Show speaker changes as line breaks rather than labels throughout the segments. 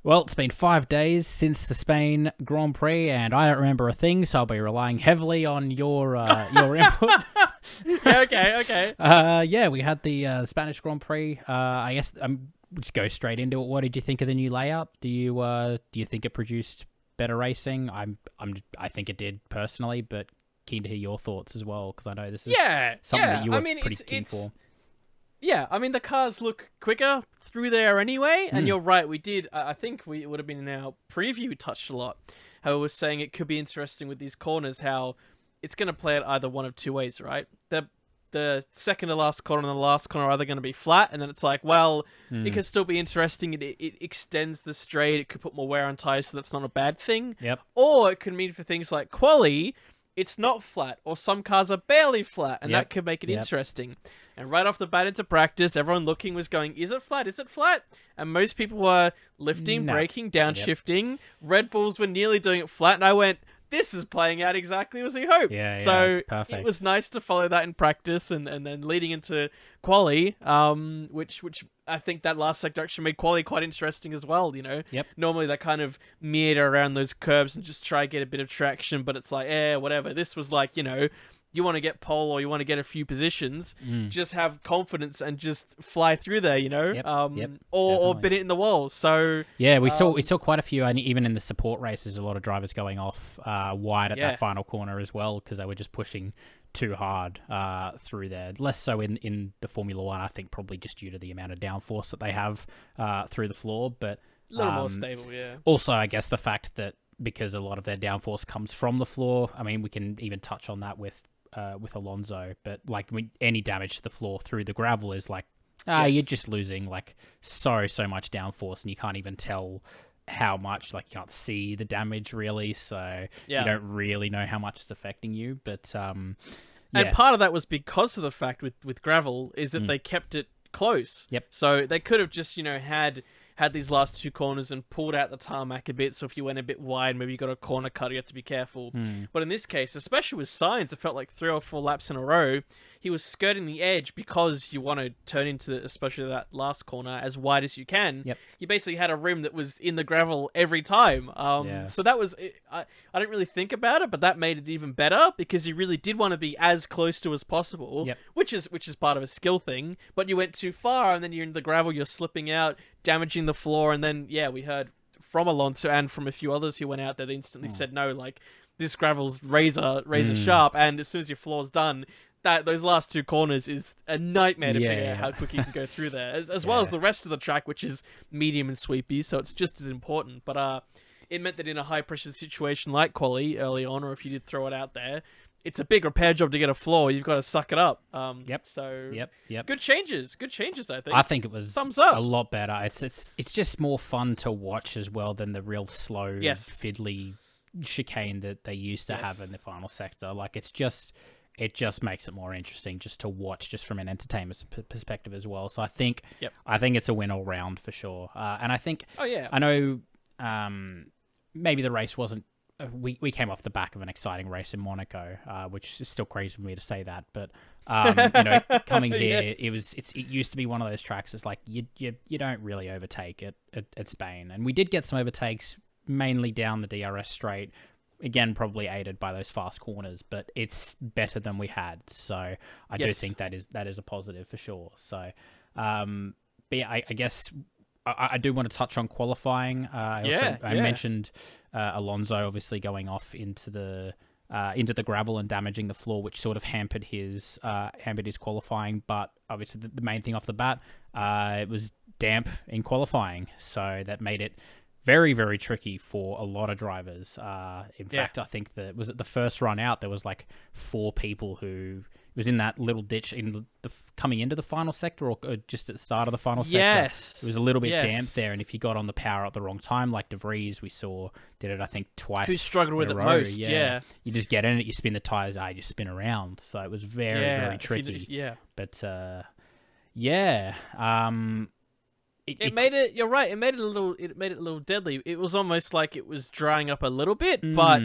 Well, it's been 5 days since the Spain Grand Prix, and I don't remember a thing, so I'll be relying heavily on your input.
Yeah, okay.
Yeah, we had the Spanish Grand Prix. I guess just go straight into it. What did you think of the new layout? Do you think it produced better racing? I think it did personally, but keen to hear your thoughts as well because I know this is something that you were pretty keen for.
Yeah, I mean, the cars look quicker through there anyway, and you're right, we did, I think it would have been in our preview, we touched a lot, how it was saying it could be interesting with these corners, how it's going to play it either one of two ways, right? The second to last corner and the last corner are either going to be flat, and then it's like, well, it could still be interesting, it extends the straight, it could put more wear on tires, so that's not a bad thing.
Yep.
Or it could mean for things like quali, it's not flat, or some cars are barely flat, and that could make it interesting. And right off the bat into practice, everyone looking was going, is it flat? Is it flat? And most people were lifting, braking, downshifting. Red Bulls were nearly doing it flat, and I went, this is playing out exactly as we hoped. So
it's perfect.
it was nice to follow that in practice, and then leading into quali, which I think that last sector actually made quali quite interesting as well, you know?
Yep.
Normally they kind of meander around those curbs and just try to get a bit of traction, but it's like, whatever. This was like, you know, you want to get pole or you want to get a few positions, just have confidence and just fly through there, you know? Or bit it in the wall. So
yeah, we saw quite a few, and even in the support races, a lot of drivers going off wide at that final corner as well because they were just pushing too hard through there. Less so in the Formula One, I think, probably just due to the amount of downforce that they have through the floor, but
a little more stable, yeah.
Also, I guess the fact that because a lot of their downforce comes from the floor, I mean, we can even touch on that with Alonso, but like any damage to the floor through the gravel is like, you're just losing like so much downforce, and you can't even tell how much, like you can't see the damage really, so you don't really know how much it's affecting you. But
and part of that was because of the fact with gravel is that they kept it close.
Yep.
So they could have just, you know, had these last two corners and pulled out the tarmac a bit, so if you went a bit wide, maybe you got a corner cut, you have to be careful. But in this case, especially with Sainz, it felt like 3 or 4 laps in a row, he was skirting the edge because you want to turn into, especially that last corner, as wide as you can.
Yep.
You basically had a rim that was in the gravel every time. So that was, I didn't really think about it, but that made it even better because you really did want to be as close to as possible, which is part of a skill thing, but you went too far and then you're in the gravel, you're slipping out, damaging the floor, and then, we heard from Alonso and from a few others who went out there, they instantly said, no, like, this gravel's razor sharp, and as soon as your floor's done, those last two corners is a nightmare to figure out how quick you can go through there, as well as the rest of the track, which is medium and sweepy, so it's just as important. But it meant that in a high-pressure situation like quali early on, or if you did throw it out there, it's a big repair job to get a floor. You've got to suck it up. So good changes, I think.
I think it was
thumbs up.
A lot better. It's just more fun to watch as well than the real slow, fiddly chicane that they used to have in the final sector. Like it just makes it more interesting just to watch, just from an entertainment perspective as well. So I think it's a win all round for sure. And I think I know maybe the race wasn't. We came off the back of an exciting race in Monaco, which is still crazy for me to say that, but you know, coming here, it used to be one of those tracks. It's like you don't really overtake at Spain, and we did get some overtakes mainly down the DRS straight. Again, probably aided by those fast corners, but it's better than we had. So I do think that is a positive for sure. So, but yeah, I guess I do want to touch on qualifying. I mentioned Alonso obviously going off into the gravel and damaging the floor, which sort of hampered his qualifying. But obviously the main thing off the bat, it was damp in qualifying, so that made it very, very tricky for a lot of drivers. In fact, I think that was at the first run out, there was like 4 people who was in that little ditch in the coming into the final sector, or just at the start of the final sector.
Yes,
it was a little bit damp there, and if you got on the power at the wrong time, like DeVries, we saw did it I think twice.
Who struggled with it most? Yeah,
you just get in it, you spin the tires, you spin around. So it was very, very tricky. But
It made it. You're right. It made it a little deadly. It was almost like it was drying up a little bit, but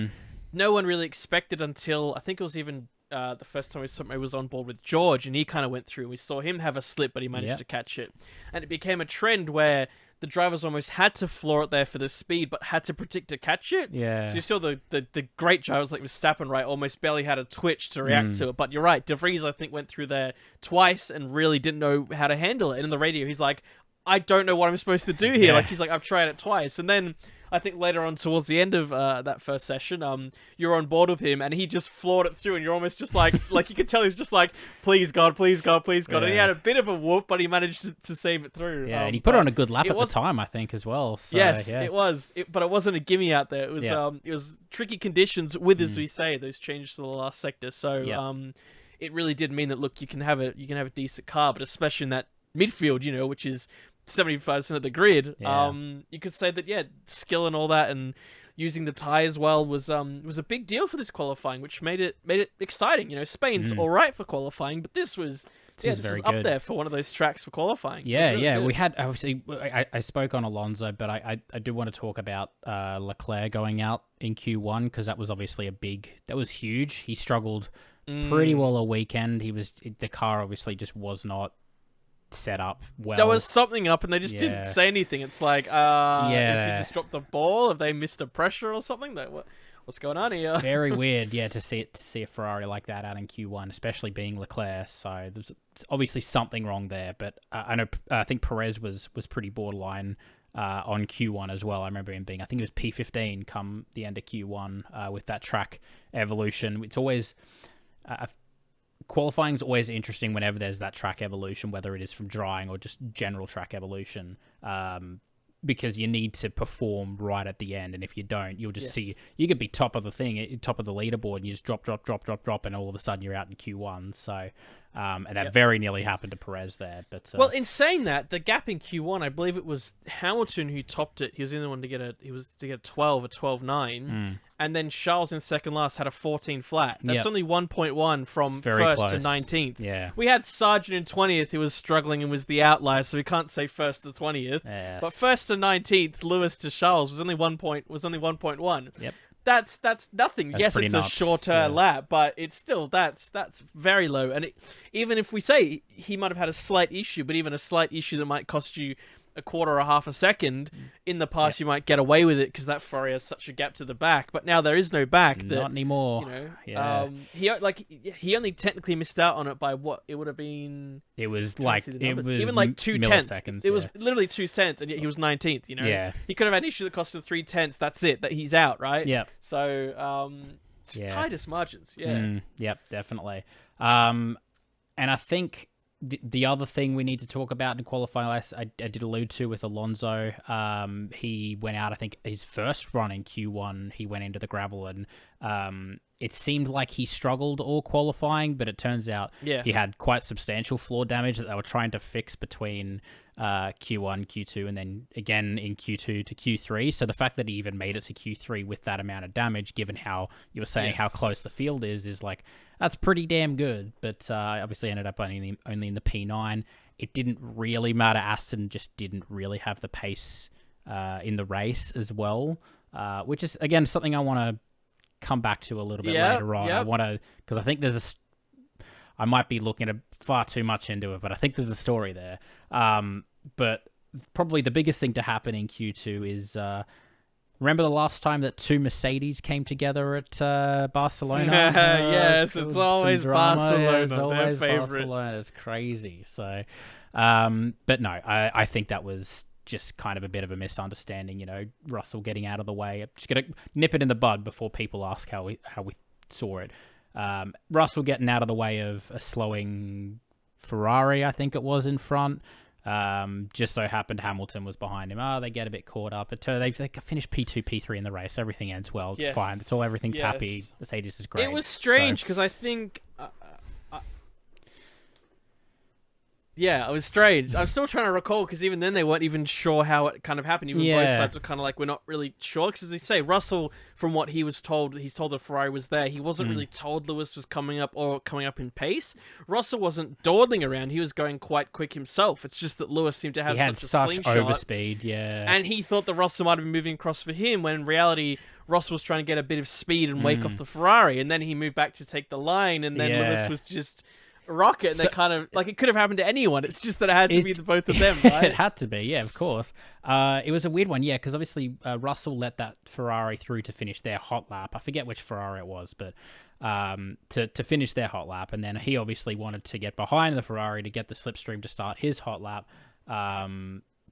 no one really expected until I think it was even the first time I was on board with George, and he kind of went through. We saw him have a slip, but he managed to catch it, and it became a trend where the drivers almost had to floor it there for the speed, but had to predict to catch it.
Yeah.
So you saw the great drivers like Verstappen, right, almost barely had a twitch to react to it. But you're right, De Vries, I think, went through there twice and really didn't know how to handle it. And in the radio, he's like, I don't know what I'm supposed to do here. Like, he's like, I've tried it twice. And then I think later on towards the end of that first session, you're on board with him and he just floored it through and you're almost just like you could tell he's just like, please God, please God, please God. Yeah. And he had a bit of a whoop, but he managed to save it through.
Yeah, and he put on a good lap at the time, I think, as well. So,
yes, it was. But it wasn't a gimme out there. It was tricky conditions with, as we say, those changes to the last sector. So it really did mean that, look, you can have a decent car, but especially in that midfield, which is 75% of the grid, you could say that skill and all that and using the tyres well was a big deal for this qualifying, which made it exciting. Spain's all right for qualifying, but this was up there for one of those tracks for qualifying.
Really we had, obviously, I spoke on Alonso, but I do want to talk about Leclerc going out in Q1 because that was obviously that was huge. He struggled pretty well all weekend. The car obviously just was not set up well.
There was something up and they just didn't say anything. It's like, has he just dropped the ball? Have they missed a pressure or something? What's going on here?
Very weird, to see a Ferrari like that out in Q1, especially being Leclerc. So there's obviously something wrong there. But I think Perez was pretty borderline on Q1 as well. I remember him being, I think it was P15 come the end of Q1 with that track evolution. It's always qualifying is always interesting whenever there's that track evolution, whether it is from drying or just general track evolution, because you need to perform right at the end. And if you don't, you'll just see, you could be top of the leaderboard, and you just drop, and all of a sudden you're out in Q1. So, and that very nearly happened to Perez there. But
well, in saying that, the gap in Q1, I believe it was Hamilton who topped it. He was the only one to get a 12.9. And then Charles in second last had a 14 flat. That's only 1.1 from first to 19th.
Yeah.
We had Sargent in 20th who was struggling and was the outlier, so we can't say first to 20th.
Yes.
But first to 19th, Lewis to Charles was only 1.1.
Yep.
That's nothing.
That's
yes, it's
nuts.
A shorter lap, but it's still that's very low. And even if we say he might have had a slight issue, but even a slight issue that might cost you a quarter or half a second, in the past you might get away with it because that Ferrari has such a gap to the back. But now there is no back.
Not anymore.
He only technically missed out on it by what it would have been.
It was like
even like 2 tenths. It was literally 2 tenths, and yet he was 19th. He could have had an issue that cost him 3 tenths. That's it. That he's out, right?
Yeah.
So tightest margins. Yeah.
Yep, definitely. And I think the other thing we need to talk about in qualifying, I did allude to with Alonso, he went out, I think his first run in Q1, he went into the gravel, and it seemed like he struggled all qualifying, but it turns out he had quite substantial floor damage that they were trying to fix between Q1, Q2, and then again in Q2 to Q3. So the fact that he even made it to Q3 with that amount of damage, given how you were saying how close the field is like, that's pretty damn good. But obviously ended up only in the P9. It didn't really matter. Aston just didn't really have the pace in the race as well, which is, again, something I want to come back to a little bit later on. I want to, because I think I might be looking at far too much into it, but I think there's a story there. But probably the biggest thing to happen in Q2 is, remember the last time that 2 Mercedes came together at Barcelona?
Yes, it's always Barcelona. It's always their favorite.
Barcelona. It's crazy. So, but no, I think that was just kind of a bit of a misunderstanding. Russell getting out of the way. I'm just gonna nip it in the bud before people ask how we saw it. Russell getting out of the way of a slowing Ferrari, I think it was, in front. Just so happened Hamilton was behind him. They get a bit caught up. But they finished P2, P3 in the race. Everything ends well. It's fine. Everything's happy. Mercedes is great.
It was strange because I think... it was strange. I'm still trying to recall because even then they weren't even sure how it kind of happened. Even both sides were kind of like, we're not really sure. Because as they say, Russell, from what he was told, he's told that Ferrari was there. He wasn't really told Lewis was coming up in pace. Russell wasn't dawdling around. He was going quite quick himself. It's just that Lewis seemed to have such a slingshot.
Overspeed, And
he thought that Russell might have been moving across for him when in reality... Russell was trying to get a bit of speed and wake off the Ferrari, and then he moved back to take the line, and then Lewis was just rocket, and they kind of like it could have happened to anyone. It's just that it had to be the both of them, right?
It had to be, yeah, of course. It was a weird one, yeah, because obviously Russell let that Ferrari through to finish their hot lap. I forget which Ferrari it was, but to finish their hot lap, and then he obviously wanted to get behind the Ferrari to get the slipstream to start his hot lap.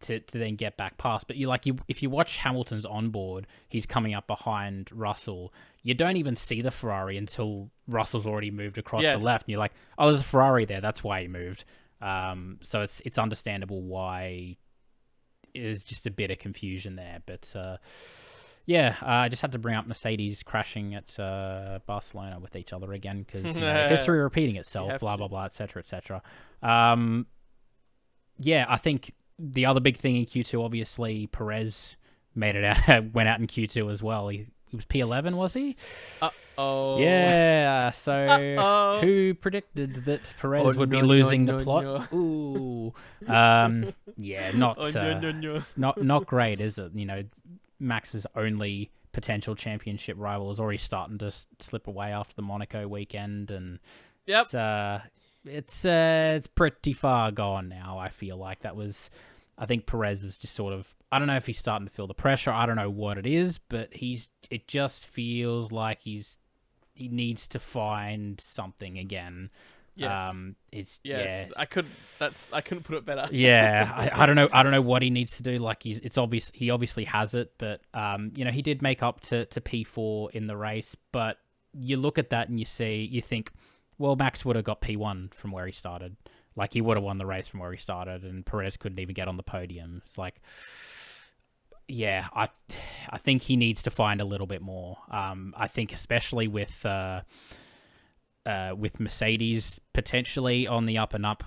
To then get back past. But if you watch Hamilton's onboard, he's coming up behind Russell. You don't even see the Ferrari until Russell's already moved across the left. And you're like, oh, there's a Ferrari there. That's why he moved. So it's understandable why there's just a bit of confusion there. But I just had to bring up Mercedes crashing at Barcelona with each other again because history repeating itself, blah, blah, blah, etc., etc. I think the other big thing in Q2, obviously, Perez made it out, went out in Q2 as well. He was P11, was he?
Uh-oh.
Yeah, so who predicted that Perez would be losing the plot?
No.
Ooh. Not great, is it? You know, Max's only potential championship rival is already starting to slip away after the Monaco weekend, and it's pretty far gone now. I feel like I think Perez is just sort of, I don't know if he's starting to feel the pressure. I don't know what it is, but it just feels like he needs to find something again.
Yes. I couldn't put it better.
Yeah. I don't know what he needs to do. Like he obviously has it, but he did make up to P4 in the race, but you look at that and you think, well, Max would have got P1 from where he started. Like, he would have won the race from where he started, and Perez couldn't even get on the podium. It's like, yeah, I think he needs to find a little bit more. I think especially with Mercedes potentially on the up and up,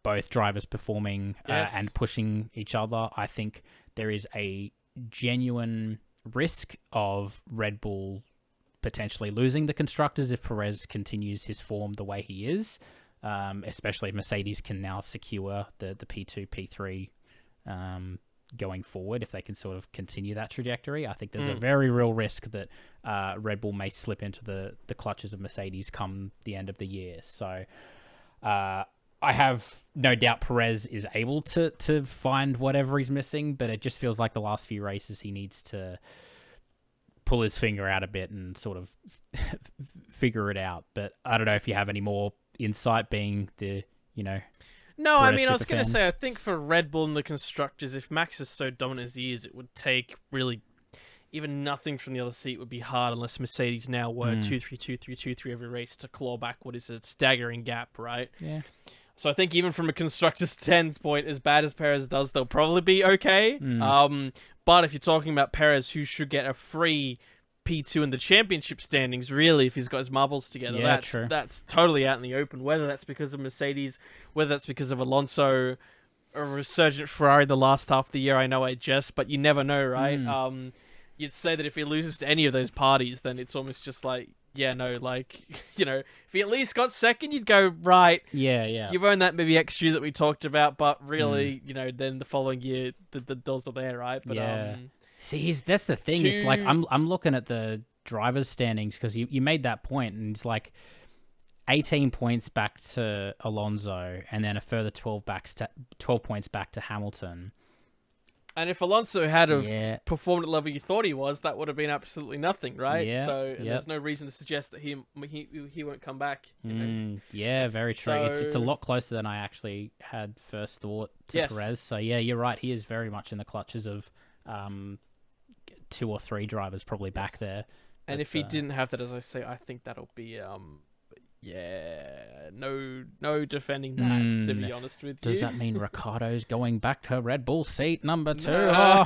both drivers performing and pushing each other, I think there is a genuine risk of Red Bull potentially losing the constructors if Perez continues his form the way he is, especially if Mercedes can now secure the P2, P3 going forward. If they can sort of continue that trajectory, I think there's a very real risk that Red Bull may slip into the clutches of Mercedes come the end of the year. So I have no doubt Perez is able to find whatever he's missing, but it just feels like the last few races he needs to pull his finger out a bit and sort of figure it out. But I don't know if you have any more insight, being the,
No, I mean, I was going to say, I think for Red Bull and the constructors, if Max is so dominant as he is, it would take really even nothing from the other seat would be hard unless Mercedes now were 2-3, 2-3, 2-3 every race to claw back what is a staggering gap, right?
Yeah.
So I think even from a constructor's standpoint, as bad as Perez does, they'll probably be okay. But if you're talking about Perez, who should get a free P2 in the championship standings, really, if he's got his marbles together, that's totally out in the open. Whether that's because of Mercedes, whether that's because of Alonso, a resurgent Ferrari the last half of the year, I know I jest, but you never know, right? You'd say that if he loses to any of those parties, then it's almost just like, if he at least got second, you'd go, right, you've earned that maybe extra that we talked about, but really, then the following year, the doors are there, right? But
see, that's the thing. It's like I'm looking at the drivers' standings because you made that point, and it's like 18 points back to Alonso, and then a further 12 points back to Hamilton.
And if Alonso had performed at the level you thought he was, that would have been absolutely nothing, right?
Yeah,
so there's no reason to suggest that he won't come back.
Yeah, very true. So, it's a lot closer than I actually had first thought to Perez. So yeah, you're right. He is very much in the clutches of 2 or 3 drivers probably back there.
And if he didn't have that, as I say, I think that'll be no defending that, to be honest with you.
Does that mean Ricciardo's going back to Red Bull seat number 2?
No.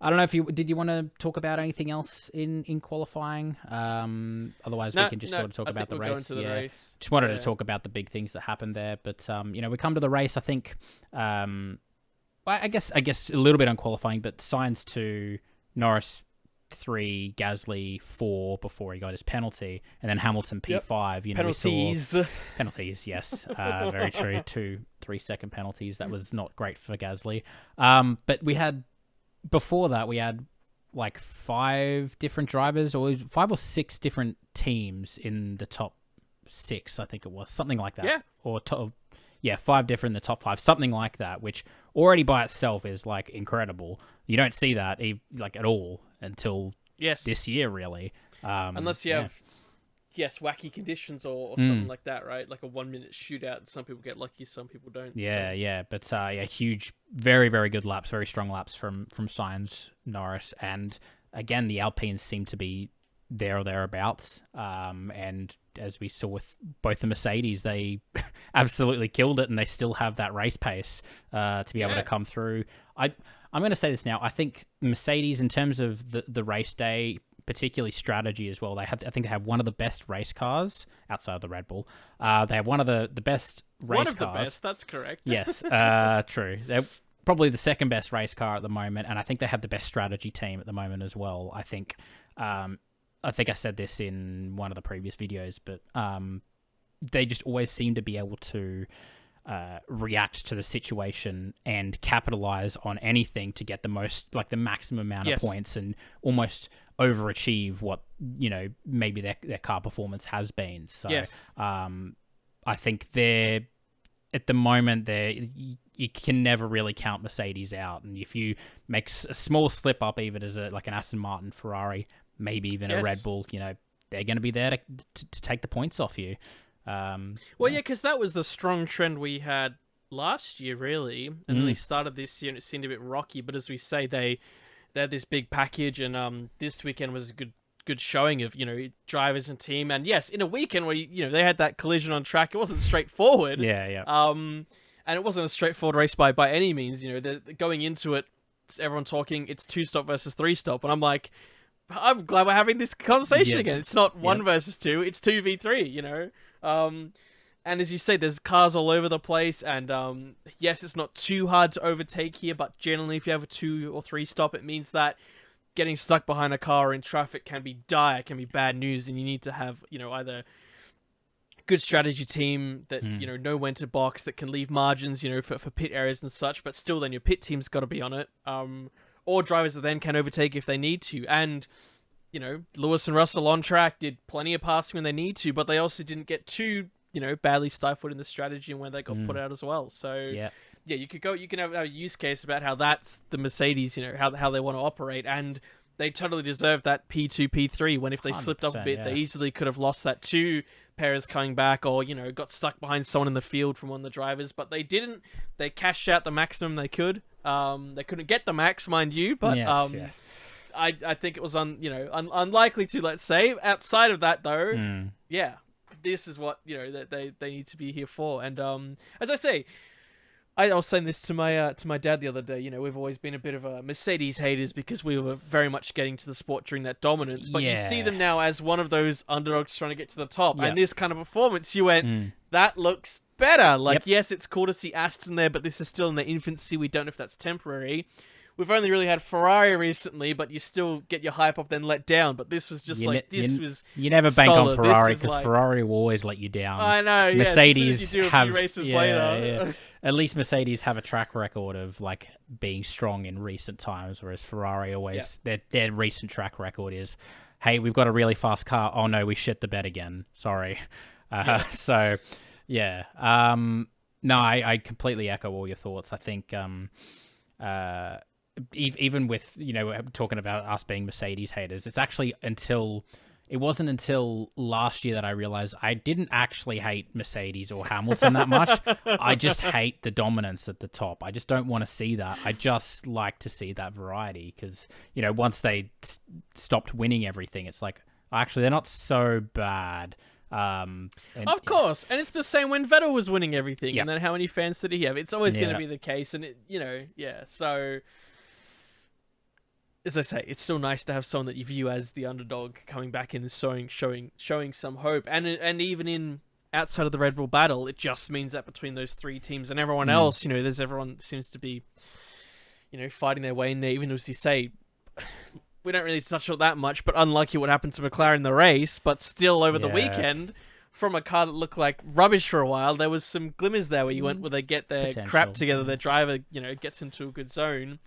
I don't know if did you want to talk about anything else in qualifying? Otherwise, we can just sort of talk about the race. Just wanted to talk about the big things that happened there. But we come to the race. I think, I guess a little bit on qualifying, but Sainz 2, Norris 3, Gasly 4 before he got his penalty, and then Hamilton P5. Penalties, yes, very true. 2 3-second penalties. That was not great for Gasly. But before that, we had like 5 different drivers, or 5 or 6 different teams in the top 6, I think it was, something like that.
Yeah.
Or 5 different in the top 5, something like that, which already by itself is like incredible. You don't see that like at all until this year, really.
Unless you have wacky conditions or something like that, right? Like a 1-minute shootout. Some people get lucky, some people don't.
Yeah. But huge, very, very good laps, very strong laps from Sainz, Norris, and again, the Alpines seem to be there or thereabouts. And as we saw with both the Mercedes, they absolutely killed it, and they still have that race pace to be able to come through. I'm going to say this now. I think Mercedes, in terms of the race day, particularly strategy as well, I think they have one of the best race cars outside of the Red Bull. They have one of the best race cars. One of the best,
that's correct.
Yes, true. They're probably the second best race car at the moment, and I think they have the best strategy team at the moment as well. I think I said this in one of the previous videos, but they just always seem to be able to react to the situation and capitalize on anything to get the maximum amount of points, and almost overachieve what maybe their car performance has been. So I think they're at the moment you can never really count Mercedes out, and if you make a small slip up, even as an Aston Martin, Ferrari, maybe even a Red Bull, they're going to be there to take the points off you.
Because that was the strong trend we had last year, really, and then they started this year and it seemed a bit rocky. But as we say, they had this big package, and this weekend was a good showing of drivers and team. And yes, in a weekend where they had that collision on track, it wasn't straightforward. And it wasn't a straightforward race by any means. They're going into it, everyone talking, it's 2-stop versus 3-stop, and I'm like, I'm glad we're having this conversation again. It's not 1 versus 2, it's 2v3. And as you say, there's cars all over the place, and yes, it's not too hard to overtake here, but generally if you have a 2 or 3 stop, it means that getting stuck behind a car in traffic can be dire, can be bad news, and you need to have either good strategy team that know when to box, that can leave margins for pit areas and such, but still then your pit team's got to be on it, or drivers that then can overtake if they need to. And Lewis and Russell on track did plenty of passing when they need to, but they also didn't get too, badly stifled in the strategy and when they got put out as well. So you can have a use case about how that's the Mercedes, how they want to operate, and they totally deserve that P2, P3, when if they slipped up a bit, they easily could have lost that to Perez coming back, or, got stuck behind someone in the field from one of the drivers, but they didn't. They cashed out the maximum they could. They couldn't get the max, mind you, but I think it was unlikely to, let's say. Outside of that, though, this is what that they need to be here for. And as I say, I was saying this to my dad the other day. We've always been a bit of a Mercedes haters because we were very much getting to the sport during that dominance. But you see them now as one of those underdogs trying to get to the top. And this kind of performance, you went, that looks better. Yes, it's cool to see Aston there, but this is still in their infancy. We don't know if that's temporary. We've only really had Ferrari recently, but you still get your hype up, then let down. But this was just
you never bank on Ferrari, because Ferrari will always let you down.
I know.
Mercedes
you do a few races later.
At least Mercedes have a track record of being strong in recent times, whereas Ferrari always their recent track record is, hey, we've got a really fast car. Oh no, we shit the bed again. Sorry. So no, I completely echo all your thoughts. I think even with talking about us being Mercedes haters, it wasn't until last year that I realized I didn't actually hate Mercedes or Hamilton that much. I just hate the dominance at the top. I just don't want to see that. I just like to see that variety, because once they stopped winning everything, it's like, actually they're not so bad.
Of course, and it's the same when Vettel was winning everything, and then how many fans did he have? It's always going to be the case, and so as I say, it's still nice to have someone that you view as the underdog coming back in and showing some hope, and even in outside of the Red Bull battle, it just means that between those 3 teams and everyone else, everyone seems to be fighting their way in there. Even as you say, we don't really touch on it that much, but unlucky what happened to McLaren in the race, but still over the weekend, from a car that looked like rubbish for a while, there was some glimmers there where they get their crap together, their driver, gets into a good zone,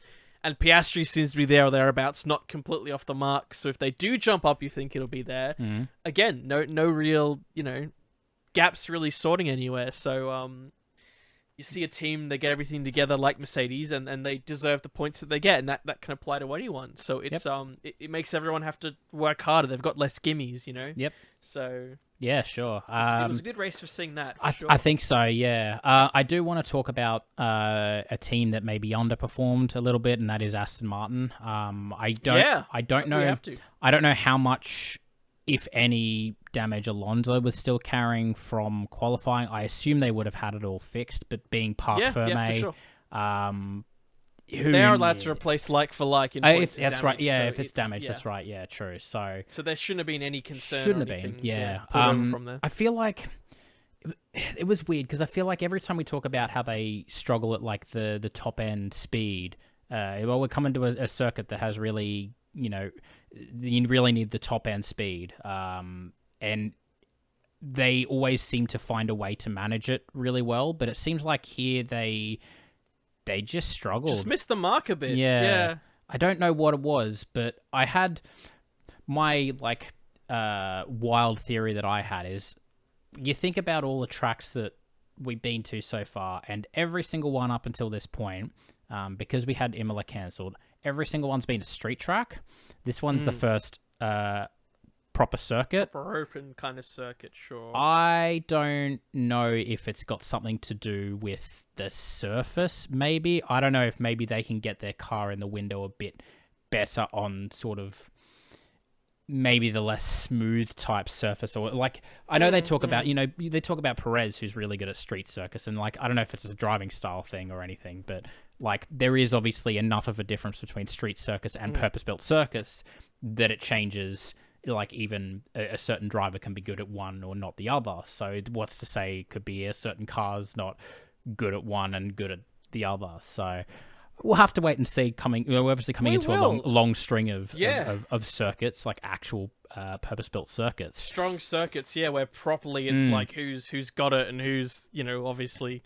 and Piastri seems to be there or thereabouts, not completely off the mark. So if they do jump up, you think it'll be there. Again, no real, gaps really sorting anywhere. So you see a team, they get everything together like Mercedes, and they deserve the points that they get, and that can apply to anyone. So it's it makes everyone have to work harder. They've got less gimmies,
Yep.
So
yeah, sure.
It was a good race for seeing that.
I think so. Yeah. I do want to talk about a team that maybe underperformed a little bit, and that is Aston Martin. I don't know. I don't know how much, if any, damage Alonso was still carrying from qualifying. I assume they would have had it all fixed, but being Parc Fermé,
for sure. They are allowed to replace like for like in points of damage.
That's right. Yeah,
so
if it's damaged, that's right. Yeah, true. So
there shouldn't have been any concern.
Shouldn't have been. Yeah. From there. I feel like it was weird because I feel like every time we talk about how they struggle at like the top end speed, we're coming to a circuit that has really, you really need the top end speed, and they always seem to find a way to manage it really well. But it seems like here they just struggled.
Just missed the mark a bit.
Yeah. I don't know what it was, but I had my wild theory that I had is, you think about all the tracks that we've been to so far, and every single one up until this point, because we had Imola cancelled, every single one's been a street track. This one's the first proper circuit.
Proper open kind of circuit, sure.
I don't know if it's got something to do with the surface, maybe. I don't know if maybe they can get their car in the window a bit better on sort of maybe the less smooth type surface, or like, I know they talk about, they talk about Perez, who's really good at street circuits, and like, I don't know if it's a driving style thing or anything, but like, there is obviously enough of a difference between street circuits and purpose-built circuits that it changes. Like, even a certain driver can be good at one or not the other. So what's to say could be a certain car's not good at one and good at the other. So we'll have to wait and see. We're obviously coming into a long string of circuits, like actual purpose-built circuits.
Strong circuits, yeah, where properly it's like who's got it and who's, obviously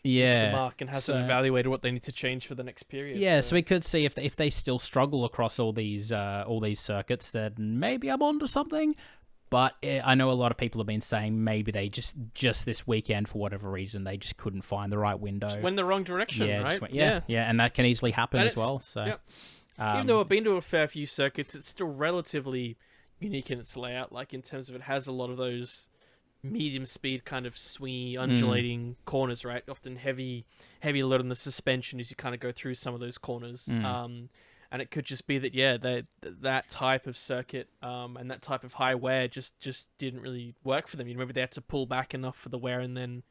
missed the mark and hasn't evaluated what they need to change for the next period.
Yeah, so we could see if they still struggle across all these circuits, then maybe I'm onto something. But I know a lot of people have been saying maybe they just this weekend, for whatever reason, they just couldn't find the right window.
Just went the wrong direction, right?
Yeah, and that can easily happen as well. So,
even though I've been to a fair few circuits, it's still relatively unique in its layout. Like, in terms of it has a lot of those medium speed kind of swingy, undulating corners, right? Often heavy load on the suspension as you kind of go through some of those corners. And it could just be that, that type of circuit and that type of high wear just didn't really work for them. Maybe they had to pull back enough for the wear, and then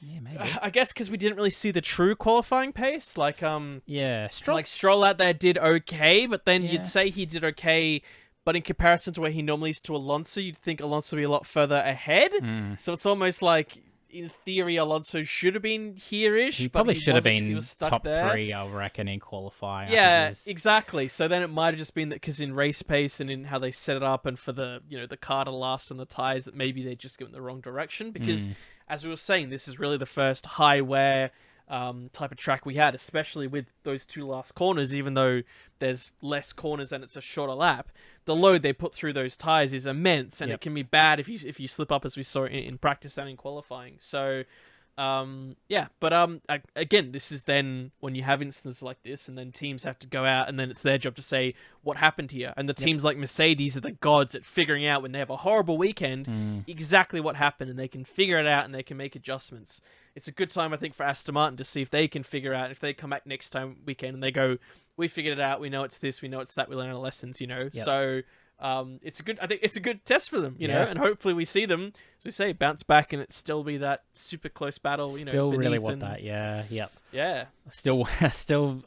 maybe.
I guess because we didn't really see the true qualifying pace.
Stroll
out there did okay, but then you'd say he did okay, but in comparison to where he normally is to Alonso, you'd think Alonso would be a lot further ahead. So it's almost like, in theory, Alonso should have been here-ish.
He probably should have been top
there.
3, I reckon, in qualifying.
Yeah, exactly. So then it might have just been that because in race pace and in how they set it up, and for the the car to last on the tyres, that maybe they just go in the wrong direction. Because as we were saying, this is really the first high wear type of track we had, especially with those 2 last corners. Even though there's less corners and it's a shorter lap, the load they put through those tires is immense, and it can be bad if you slip up, as we saw in practice and in qualifying. So again, this is then when you have instances like this, and then teams have to go out, and then it's their job to say what happened here. And the teams like Mercedes are the gods at figuring out, when they have a horrible weekend, exactly what happened, and they can figure it out and they can make adjustments. It's a good time, I think, for Aston Martin to see if they can figure out, if they come back next weekend and they go, we figured it out, we know it's this, we know it's that, we learn our lessons, So it's a good test for them, know, and hopefully we see them, as we say, bounce back, and it still be that super close battle.
Still really want that,
yeah.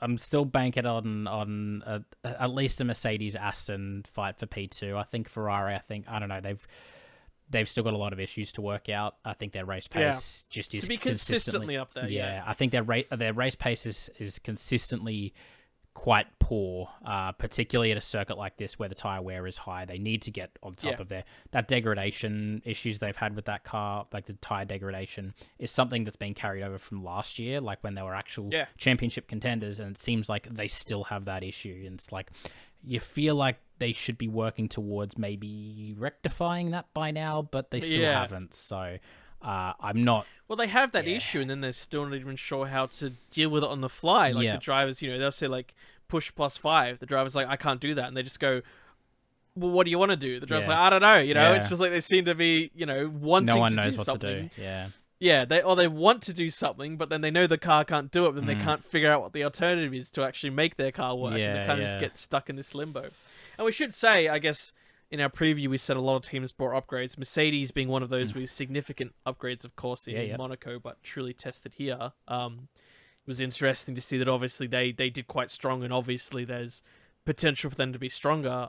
I'm still banking on at least a Mercedes Aston fight for P2. I think Ferrari. I don't know. They've still got a lot of issues to work out. I think their race pace just is
to be consistently up there.
I think their race pace is consistently quite poor. poor, particularly at a circuit like this where the tire wear is high. They need to get on top of that degradation issues they've had with that car, like the tire degradation, is something that's been carried over from last year, like when they were actual championship contenders, and it seems like they still have that issue. And it's like, you feel like they should be working towards maybe rectifying that by now, but they still haven't. So I'm not...
Well, they have that issue, and then they're still not even sure how to deal with it on the fly. Like, the drivers, they'll say, like, push +5. The driver's like, I can't do that. And they just go, well, what do you want to do? The driver's like, I don't know. It's just like they seem to be, wanting to do something. No one knows what to do. Yeah, they want to do something, but then they know the car can't do it, but then they can't figure out what the alternative is to actually make their car work. And they kind of just get stuck in this limbo. And we should say, I guess, in our preview, we said a lot of teams brought upgrades. Mercedes being one of those with significant upgrades, of course, in Monaco, but truly tested here. It was interesting to see that obviously they did quite strong, and obviously there's potential for them to be stronger.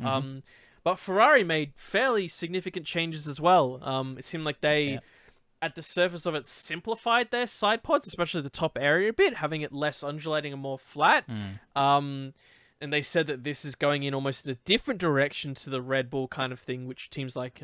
But Ferrari made fairly significant changes as well. It seemed like they... at the surface of it, simplified their side pods, especially the top area a bit, having it less undulating and more flat. And they said that this is going in almost a different direction to the Red Bull kind of thing, which teams like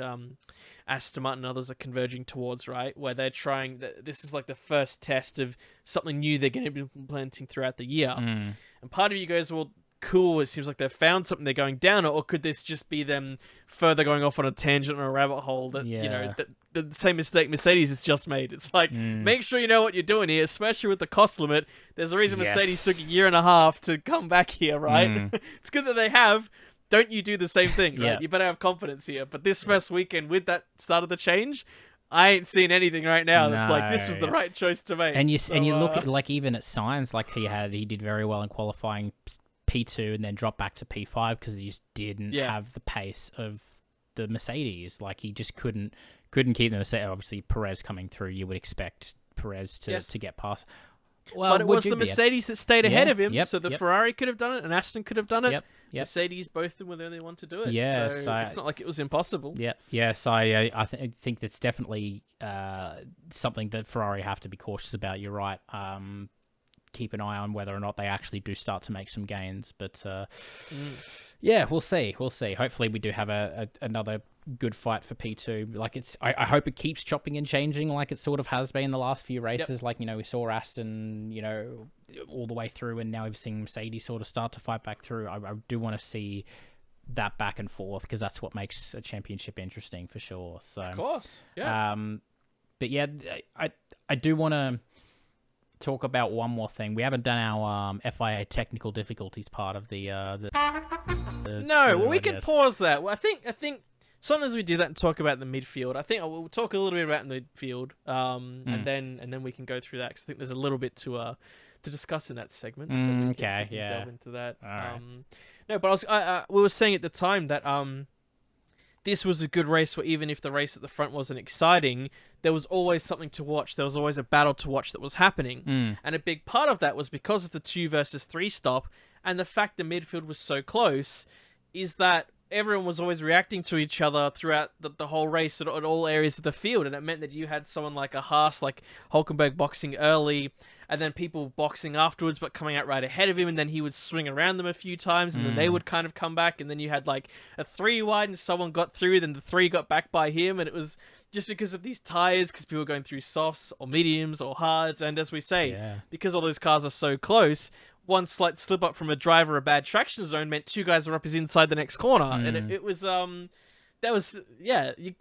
Aston Martin and others are converging towards, right? Where they're trying... This is like the first test of something new they're going to be implementing throughout the year. And part of you goes, well, cool, it seems like they've found something they're going down, or could this just be them further going off on a tangent or a rabbit hole that, that the same mistake Mercedes has just made? It's like, make sure you know what you're doing here, especially with the cost limit. There's a reason Mercedes took a year and a half to come back here, right? It's good that they have. Don't you do the same thing, right? You better have confidence here. But this first weekend, with that start of the change, I ain't seen anything right now that's like, this was the right choice to make.
And you look at, like, even at Sainz, like he did very well in qualifying P2 and then dropped back to P5 because he just didn't have the pace of the Mercedes. Like, he just couldn't keep the Mercedes. Obviously, Perez coming through, you would expect Perez to get past.
Well, but it was the Mercedes that stayed ahead of him, so the Ferrari could have done it, and Aston could have done it. Mercedes, both of them were the only one to do it. So it's not like it was impossible.
So I think that's definitely something that Ferrari have to be cautious about. You're right. Keep an eye on whether or not they actually do start to make some gains. But we'll see. Hopefully we do have another good fight for P2. Like, I hope it keeps chopping and changing like it sort of has been the last few races. Like, we saw Aston, all the way through, and now we've seen Mercedes sort of start to fight back through. I do want to see that back and forth, because that's what makes a championship interesting for sure. So,
of course.
But yeah, I do want to talk about one more thing. We haven't done our FIA technical difficulties part of the
we can pause that. Well, I think sometimes we do that and talk about the midfield. I think we'll talk a little bit about the midfield, and then we can go through that, because I think there's a little bit to discuss in that segment. So we can delve into that.
Right.
No, but we were saying at the time that this was a good race, where even if the race at the front wasn't exciting, there was always something to watch. There was always a battle to watch that was happening. And a big part of that was because of the 2 versus 3 stop, and the fact the midfield was so close, is that everyone was always reacting to each other throughout the whole race at all areas of the field. And it meant that you had someone like a Haas, like Hulkenberg, boxing early, and then people boxing afterwards, but coming out right ahead of him, and then he would swing around them a few times, and then they would kind of come back, and then you had like a 3 wide, and someone got through, then the 3 got back by him, and it was just because of these tires, because people were going through softs or mediums or hards, and as we say, because all those cars are so close, one slight slip up from a driver or a bad traction zone meant 2 guys were up his inside the next corner, and it was that was, you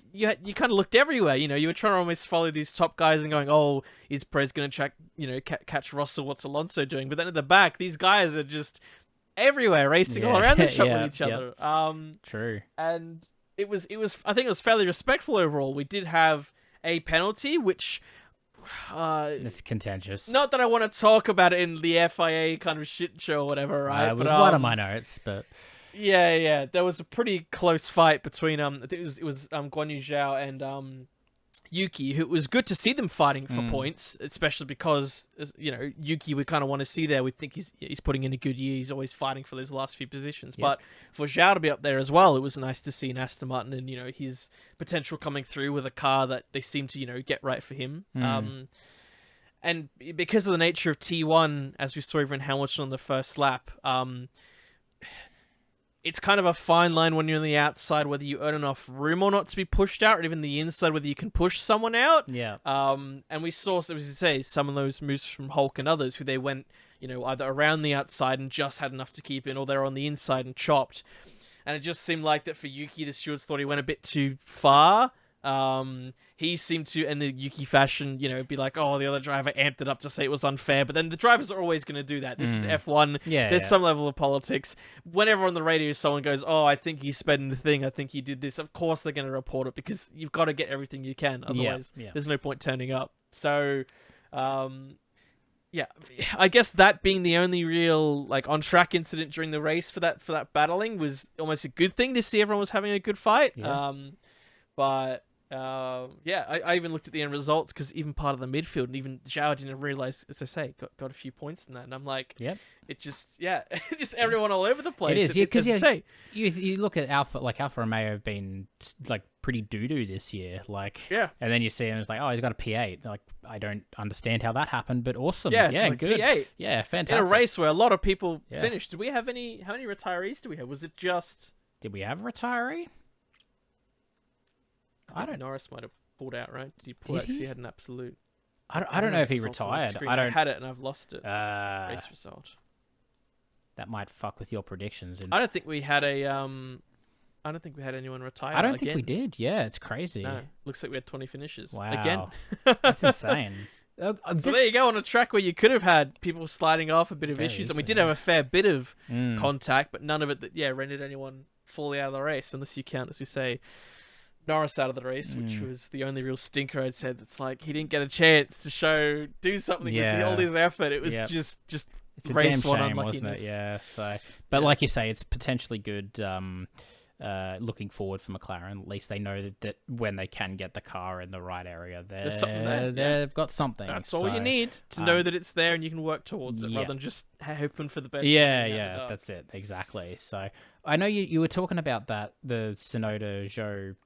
kind of looked everywhere, you were trying to almost follow these top guys and going, oh, is Perez going to catch Russell, what's Alonso doing? But then at the back, these guys are just everywhere, racing all around the shop with each other.
True.
And it was, I think it was fairly respectful overall. We did have a penalty, which...
it's contentious.
Not that I want to talk about it in the FIA kind of shit show or whatever, right?
It was one of my notes, but...
Yeah. There was a pretty close fight between I think it was Guan Yu Zhao and Yuki, who it was good to see them fighting for points, especially because Yuki we kind of want to see there. We think he's putting in a good year. He's always fighting for those last few positions. But for Zhao to be up there as well, it was nice to see in Aston Martin and his potential coming through with a car that they seem to get right for him. And because of the nature of T1, as we saw even in Hamilton on the first lap, it's kind of a fine line when you're on the outside, whether you earn enough room or not to be pushed out, or even the inside, whether you can push someone out.
Yeah.
And we saw, as you say, some of those moves from Hulk and others who they went, either around the outside and just had enough to keep in, or they're on the inside and chopped. And it just seemed like that for Yuki, the stewards thought he went a bit too far. He seemed to, in the Yuki fashion, be like, oh, the other driver amped it up to say it was unfair. But then the drivers are always going to do that. This is F1. There's some level of politics. Whenever on the radio someone goes, oh, I think he sped the thing, I think he did this, of course they're going to report it because you've got to get everything you can. Otherwise, there's no point turning up. So, I guess that being the only real on-track incident during the race for that battling was almost a good thing to see everyone was having a good fight.
Yeah.
I even looked at the end results because even part of the midfield, and even Zhao didn't realize, as I say, got a few points in that, and I'm like, it just everyone all over the place.
It is, because you look at Alfa Romeo have been pretty doo-doo this year, and then you see him, it's like, oh, he's got a P8. I don't understand how that happened, but awesome. Good.
P8.
Yeah, fantastic.
In a race where a lot of people finished. Did we have how many retirees do we have? Was it just?
Did we have a retiree?
Norris might have pulled out, right? Did he pull out because he had an absolute?
I don't know if he retired.
I had it and I've lost it. Race result.
That might fuck with your predictions.
I don't think we had anyone retire.
I don't think we did. Yeah, it's crazy.
No, looks like we had 20 finishes.
Wow.
Again.
That's insane.
So there you go, on a track where you could have had people sliding off, a bit of issues, and we did have a fair bit of contact, but none of it that rendered anyone fully out of the race, unless you count, as you say, Norris out of the race, which was the only real stinker I'd said. That's like he didn't get a chance to do something with all his effort. It was just
it's a
race
damn
one
shame,
unluckiness.
Wasn't it? Yeah. So, but like you say, it's potentially good. Looking forward for McLaren, at least they know that when they can get the car in the right area, there's something there. They've got something.
That's all you need to know that it's there and you can work towards it, rather than just hoping for the best.
Yeah, that's it exactly. So I know you were talking about the Tsunoda Zhou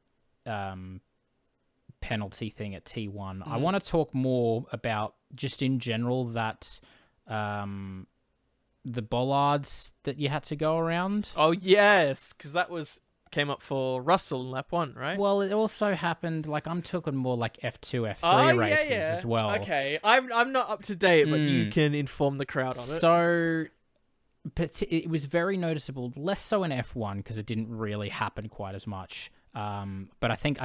penalty thing at T1. I want to talk more about just in general that the bollards that you had to go around.
Oh yes, because that came up for Russell in lap 1, right?
Well, it also happened I'm talking more F2, F3 races as well.
Okay, I'm not up to date, but you can inform the crowd on it.
So, but it was very noticeable, less so in F1 because it didn't really happen quite as much. But I think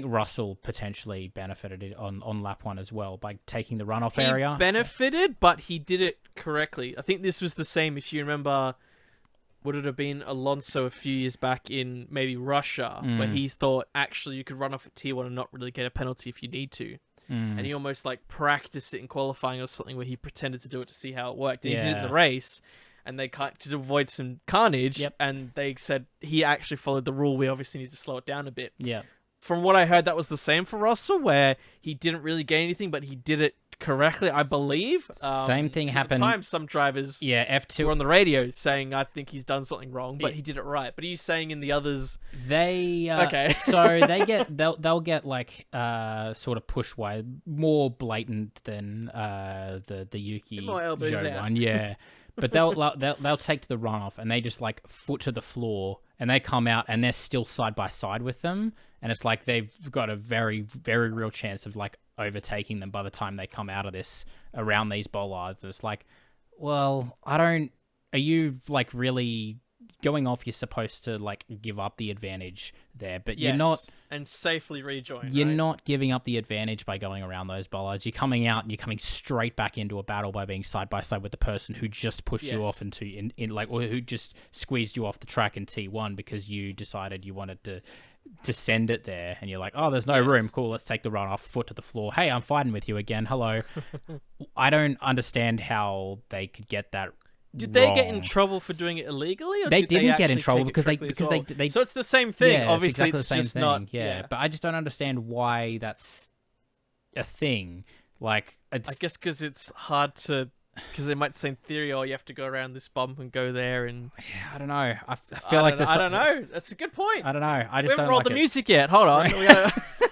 Russell potentially benefited it on lap 1 as well by taking the runoff area.
He benefited, but he did it correctly. I think this was the same, if you remember, would it have been Alonso a few years back in maybe Russia, where he thought actually you could run off at T1 and not really get a penalty if you need to. And he almost practiced it in qualifying or something where he pretended to do it to see how it worked. And he did it in the race. And they to avoid some carnage, and they said he actually followed the rule. We obviously need to slow it down a bit.
Yeah.
From what I heard, that was the same for Russell, where he didn't really gain anything, but he did it correctly, I believe.
Same thing happened.
At the time, some drivers
F2
were on the radio saying, I think he's done something wrong, but he did it right. But are you saying in the others...
They...
okay.
So they'll get sort of push wide, more blatant than the Yuki Zhou one. Yeah. But they'll take the runoff and they just foot to the floor and they come out and they're still side by side with them, and it's they've got a very, very real chance of overtaking them by the time they come out of this around these bollards. It's well, are you really going off? You're supposed to give up the advantage there, but you're not,
and safely rejoin.
You're not giving up the advantage by going around those bollards. You're coming out and you're coming straight back into a battle by being side by side with the person who just pushed you off or who just squeezed you off the track in T1 because you decided you wanted to send it there, and you're like, oh, there's no room. Cool, let's take the run off, foot to the floor. Hey, I'm fighting with you again. Hello. I don't understand how they could get that.
Did they get in trouble for doing it illegally? Or
they
did
didn't
they
get in trouble because they
So it's the same thing.
Yeah,
obviously,
it's exactly the same
just
thing.
not.
Yeah, but I just don't understand why that's a thing. I
guess because it's hard to. Because they might say in theory, you have to go around this bump and go there, and
I don't know. I feel like this.
I don't know. That's a good point.
I don't know. I just
we haven't
don't
rolled
like
the music yet. Hold on.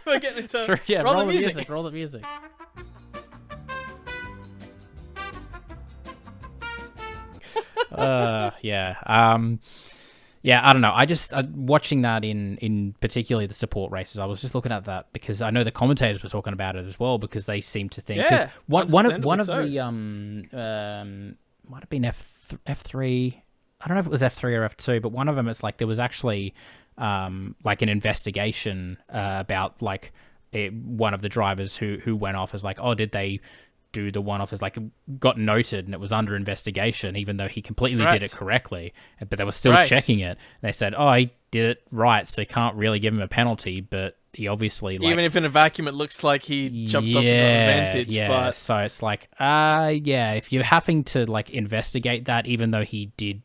We're getting into
roll the music. Roll the music. Yeah, I don't know. I just watching that in particularly the support races. I was just looking at that because I know the commentators were talking about it as well because they seem to think one of the might have been F3. I don't know if it was F3 or F2, but one of them it's like there was actually like an investigation about like one of the drivers who went off as like, oh, did they do the one-off as like got noted and it was under investigation even though he completely did it correctly, but they were still checking it. They said, oh, he did it right, so you can't really give him a penalty, but he obviously like,
even if in a vacuum it looks like he jumped off the advantage. But
so it's like if you're having to like investigate that even though he did,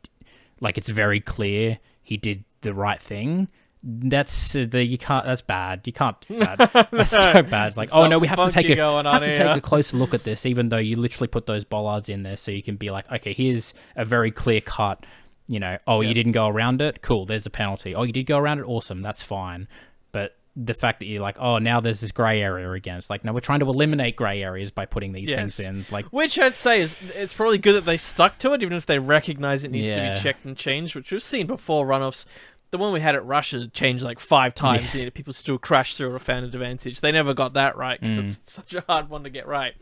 like, it's very clear he did the right thing, that's bad. You can't do that. That's so bad. It's like, oh no, we have to take a closer look at this, even though you literally put those bollards in there so you can be like, okay, here's a very clear cut, you didn't go around it, cool, there's a penalty. Oh, you did go around it, awesome, that's fine. But the fact that you're like, oh, now there's this grey area again, it's like, no, we're trying to eliminate grey areas by putting these things in, like,
which I'd say is it's probably good that they stuck to it, even if they recognize it needs to be checked and changed, which we've seen before runoffs. The one we had at Russia changed like 5 times. Yeah. People still crashed through a fan advantage. They never got that right because it's such a hard one to get right.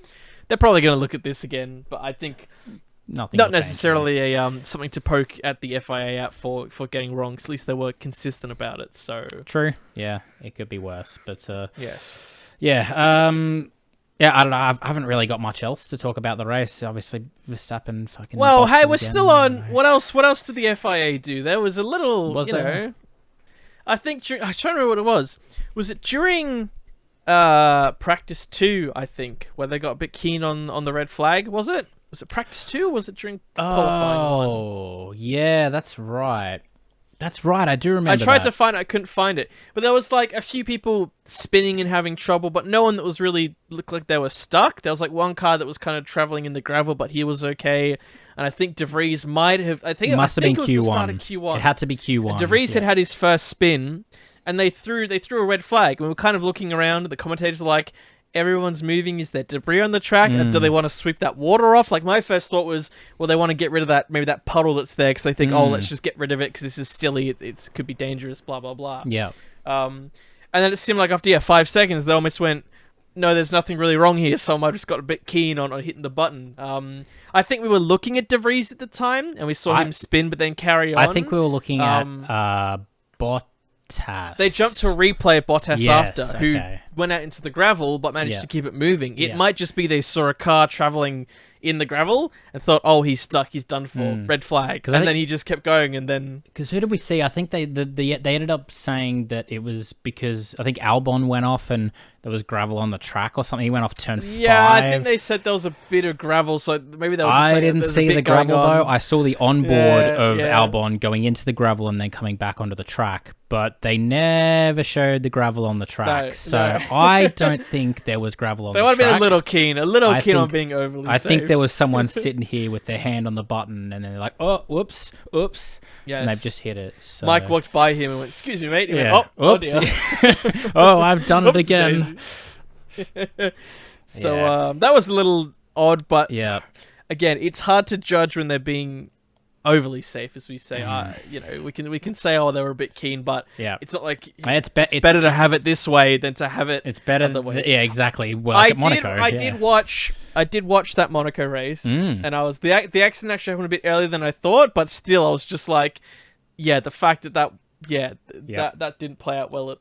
They're probably going to look at this again, but I think not necessarily something to poke at the FIA out for getting wrong. At least they were consistent about it. So
true. Yeah, it could be worse, but
yes.
Yeah. Yeah, I don't know. I haven't really got much else to talk about the race. Obviously, Verstappen fucking.
Well, hey, we're still on. What else? What else did the FIA do? There was a little. I think I'm trying to remember what it was. Was it during practice 2? I think where they got a bit keen on the red flag. Was it? Was it practice 2 or was it during qualifying 1?
Oh, yeah, that's right. That's right, I do remember
I tried to find it, I couldn't find it. But there was like a few people spinning and having trouble, but no one that was really looked like they were stuck. There was like one car that was kind of traveling in the gravel, but he was okay. And I think DeVries might have... I think it must have been Q1. The start of Q1.
It had to be Q1.
And DeVries had his first spin, and they threw a red flag. And we were kind of looking around, the commentators were like, everyone's moving. Is there debris on the track? Do they want to sweep that water off? Like, my first thought was, well, they want to get rid of that, maybe that puddle that's there, because they think, oh, let's just get rid of it because this is silly. It could be dangerous, blah, blah, blah.
Yeah.
And then it seemed like after 5 seconds, they almost went, no, there's nothing really wrong here. So I just got a bit keen on hitting the button. I think we were looking at DeVries at the time, and we saw him spin, but then carry on.
I think we were looking at Bottas.
They jumped to a replay of Bottas after, who went out into the gravel but managed to keep it moving. It might just be they saw a car traveling in the gravel and thought, oh, he's stuck, he's done for, red flag. And then he just kept going, and then...
Because who did we see? I think they ended up saying that it was because I think Albon went off and there was gravel on the track or something. He went off turn 5.
Yeah, I think they said there was a bit of gravel, so maybe they were just
I didn't see the gravel, though. I saw the onboard of Albon going into the gravel and then coming back onto the track, but they never showed the gravel on the track. I don't think there was gravel on the track.
They might have been a little keen on being overly safe.
I think there was someone sitting here with their hand on the button and then they're like, oh, whoops. Yes. And they've just hit it. So.
Mike walked by him and went, excuse me, mate. He went, oh dear.
Oh, I've done it again.
So that was a little odd, but again, it's hard to judge when they're being overly safe, as we say. We can say, oh, they were a bit keen, but it's not like it's better to have it this way than to have it.
It's better. Exactly. Well, like at Monaco.
I did watch that Monaco race, and I was the accident actually happened a bit earlier than I thought, but still, I was just like, the fact that didn't play out well at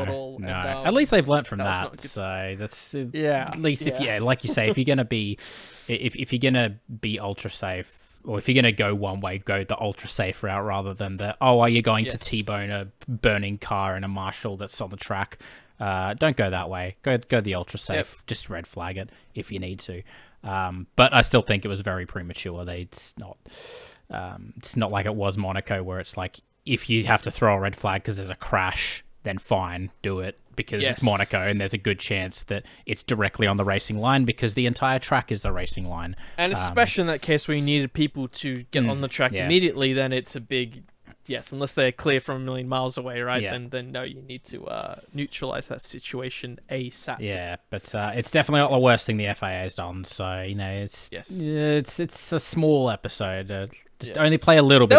all.
No, and, at least they've learnt from that. So that's at least if like you say, if you're gonna be ultra safe. Or if you're going to go one way, go the ultra safe route rather than are you going to T-bone a burning car and a Marshall that's on the track? Don't go that way. Go the ultra safe. Yep. Just red flag it if you need to. But I still think it was very premature. It's not like it was Monaco where it's like, if you have to throw a red flag because there's a crash, then fine, do it. Because it's Monaco and there's a good chance that it's directly on the racing line because the entire track is the racing line.
And especially in that case where you needed people to get on the track immediately, then it's a big Yes, unless they're clear from a million miles away, right? Yeah. Then no, you need to neutralize that situation ASAP.
Yeah, but it's definitely not the worst thing the FAA has done. So it's a small episode. Just only play a little bit.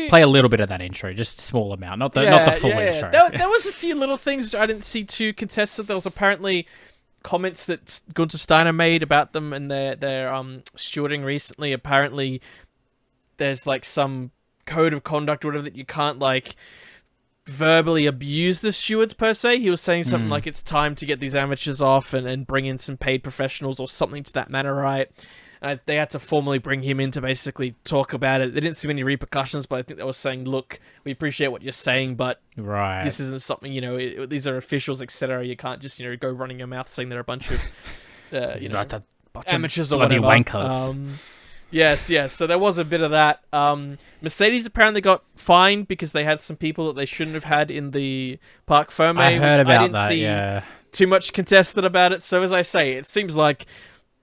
Play a little bit of that intro, just a small amount, not the full intro.
There was a few little things which I didn't see too contested. There was apparently comments that Gunther Steiner made about them and their stewarding recently. Apparently, there's like some code of conduct or whatever that you can't like verbally abuse the stewards per se. He was saying something like it's time to get these amateurs off and bring in some paid professionals or something to that manner, right? They had to formally bring him in to basically talk about it. They didn't see any repercussions, but I think they were saying, look, we appreciate what you're saying, but this isn't something, these are officials, etc. You can't just, go running your mouth saying they're a bunch of, amateurs or whatever.
Wankers.
Yes. So there was a bit of that. Mercedes apparently got fined because they had some people that they shouldn't have had in the Parc Ferme.
I heard about that, yeah.
Too much contested about it. So as I say, it seems like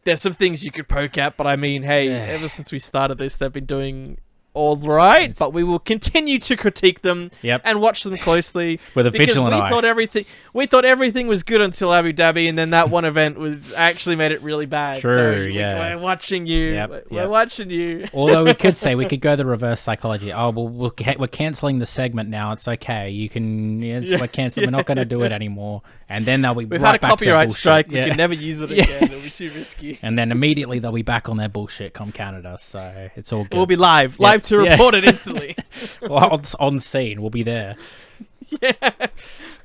there's some things you could poke at, but I mean, hey, ever since we started this, they've been doing all right, but we will continue to critique them and watch them closely
with a vigilant eye.
We thought everything was good until Abu Dhabi, and then that one event was actually made it really bad.
True,
so
we're
watching you. We're watching you.
Although we could say we could go the reverse psychology. Oh, well, we're cancelling the segment now. It's okay. You can. We're canceling. We're not going to do it anymore. And then they'll be
We've
right
had a
back
copyright
to their
strike. We can never use it again. It'll be too risky.
And then immediately they'll be back on their bullshit come Canada. So it's all good.
We'll be live to report it instantly.
on scene. We'll be there.
Yeah.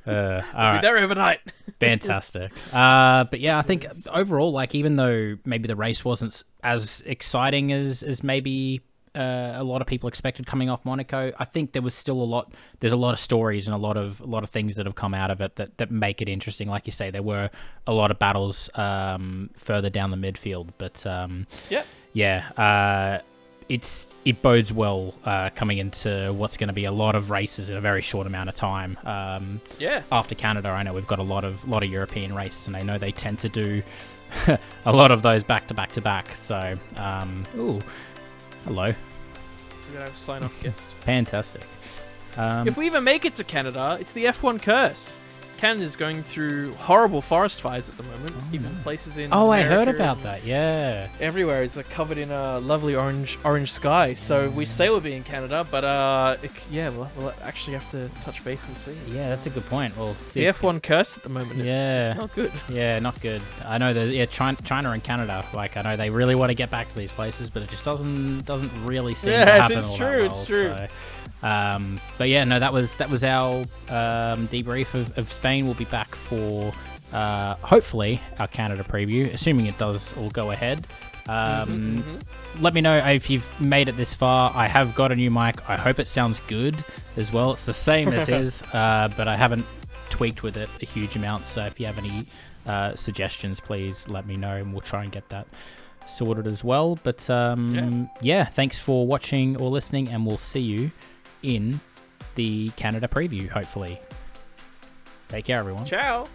We'll
be there overnight.
Fantastic. But yeah, I think overall, like, even though maybe the race wasn't as exciting as maybe a lot of people expected coming off Monaco, I think there was still there's a lot of stories and a lot of things that have come out of it that make it interesting. Like you say, there were a lot of battles further down the midfield, but it bodes well coming into what's going to be a lot of races in a very short amount of time. After Canada, I know we've got a lot of European races, and I know they tend to do a lot of those back to back to back. So, hello.
We're going to have a sign-off guest.
Fantastic.
If we even make it to Canada, it's the F1 curse. Canada's going through horrible forest fires at the moment. Even places in America,
I heard about that. Yeah,
everywhere is covered in a lovely orange sky. So we say we'll be in Canada, but we'll actually have to touch base and see.
Yeah, that's a good point. Well,
the F1 curse at the moment. It's not good.
Yeah, not good. I know that. China and Canada. Like, I know they really want to get back to these places, but it just doesn't really seem to happen.
It's true. It's true.
So. But yeah, no, that was our debrief of Spain. We'll be back for hopefully our Canada preview, assuming it does all go ahead. Let me know if you've made it this far. I have got a new mic. I hope it sounds good as well. It's the same as his, but I haven't tweaked with it a huge amount. So if you have any suggestions, please let me know, and we'll try and get that sorted as well. But thanks for watching or listening, and we'll see you in the Canada preview, hopefully. Take care, everyone.
Ciao.